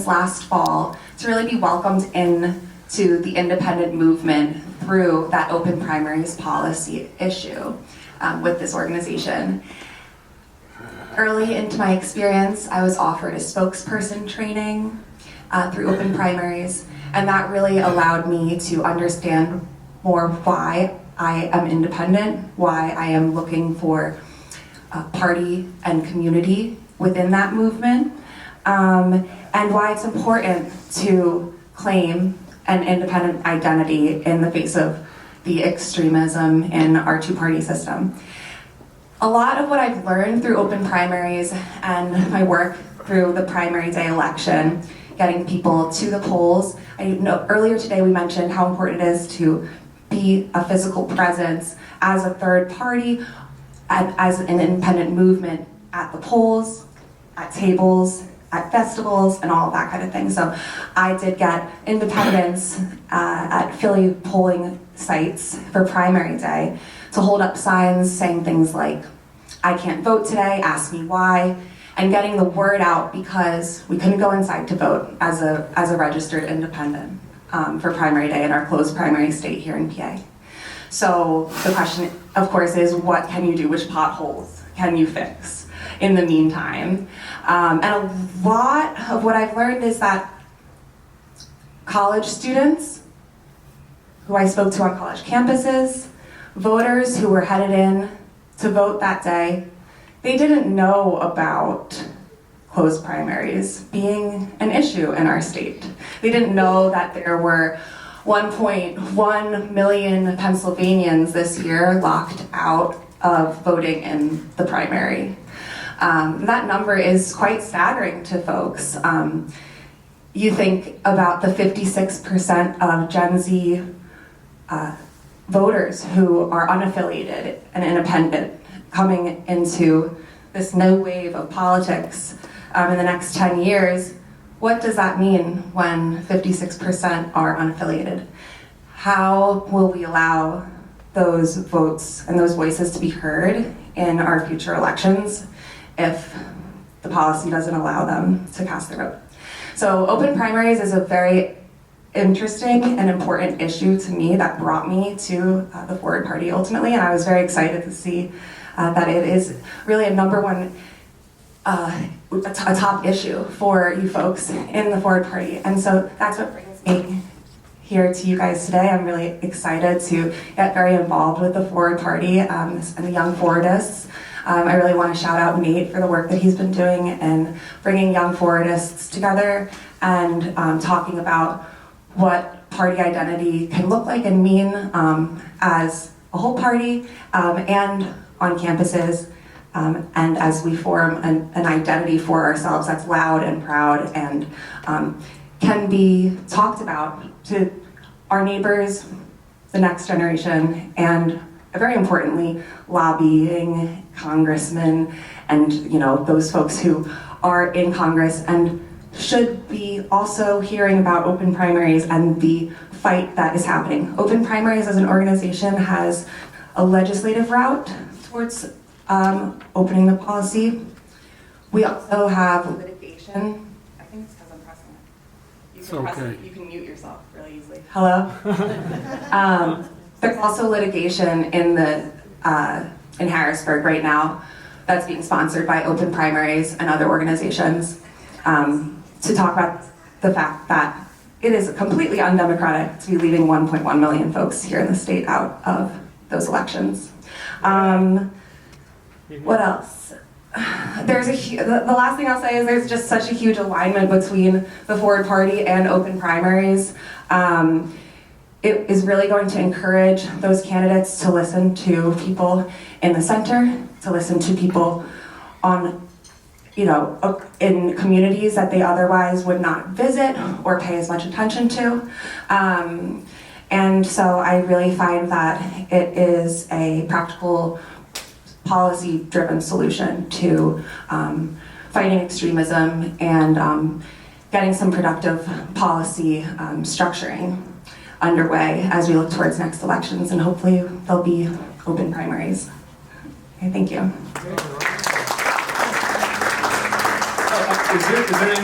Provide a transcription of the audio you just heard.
last fall to really be welcomed into the independent movement through that open primaries policy issue with this organization. Early into my experience, I was offered a spokesperson training through open primaries, and that really allowed me to understand more why I am independent, why I am looking for party and community within that movement, and why it's important to claim an independent identity in the face of the extremism in our two-party system. A lot of what I've learned through open primaries and my work through the primary day election, getting people to the polls. I know earlier today we mentioned how important it is to be a physical presence as a third party, as an independent movement at the polls, at tables, at festivals, and all of that kind of thing. So I did get independents at Philly polling sites for primary day to hold up signs saying things like, "I can't vote today, ask me why," and getting the word out because we couldn't go inside to vote as a registered independent for primary day in our closed primary state here in PA. So the question, of course, is what can you do? Which potholes can you fix in the meantime? And a lot of what I've learned is that college students who I spoke to on college campuses, voters who were headed in to vote that day, they didn't know about closed primaries being an issue in our state. They didn't know that there were 1.1 million Pennsylvanians this year locked out of voting in the primary. That number is quite staggering to folks. You think about the 56% of Gen Z voters who are unaffiliated and independent coming into this new wave of politics in the next 10 years. What does that mean when 56% are unaffiliated? How will we allow those votes and those voices to be heard in our future elections if the policy doesn't allow them to cast their vote? So open primaries is a very interesting and important issue to me that brought me to the Forward Party ultimately, and I was very excited to see that it is really a number one, a top issue for you folks in the Forward Party. And so that's what brings me here to you guys today. I'm really excited to get very involved with the Forward Party and the Young Forwardists. I really want to shout out Nate for the work that he's been doing and bringing Young Forwardists together and talking about what party identity can look like and mean as a whole party and on campuses, and as we form an identity for ourselves that's loud and proud and can be talked about to our neighbors, the next generation, and very importantly, lobbying congressmen and those folks who are in Congress and should be also hearing about open primaries and the fight that is happening. Open primaries as an organization has a legislative route towards opening the policy. We also have litigation. I think it's because I'm pressing it. You can press it. You can mute yourself really easily. Hello? There's also litigation in in Harrisburg right now that's being sponsored by open primaries and other organizations to talk about the fact that it is completely undemocratic to be leaving 1.1 million folks here in the state out of those elections. What else? The last thing I'll say is there's just such a huge alignment between the Forward Party and open primaries. It is really going to encourage those candidates to listen to people in the center, to listen to people on, in communities that they otherwise would not visit or pay as much attention to. And so I really find that it is a practical, policy-driven solution to fighting extremism and getting some productive policy structuring underway as we look towards next elections, and hopefully there'll be open primaries. Okay, thank you. Is there any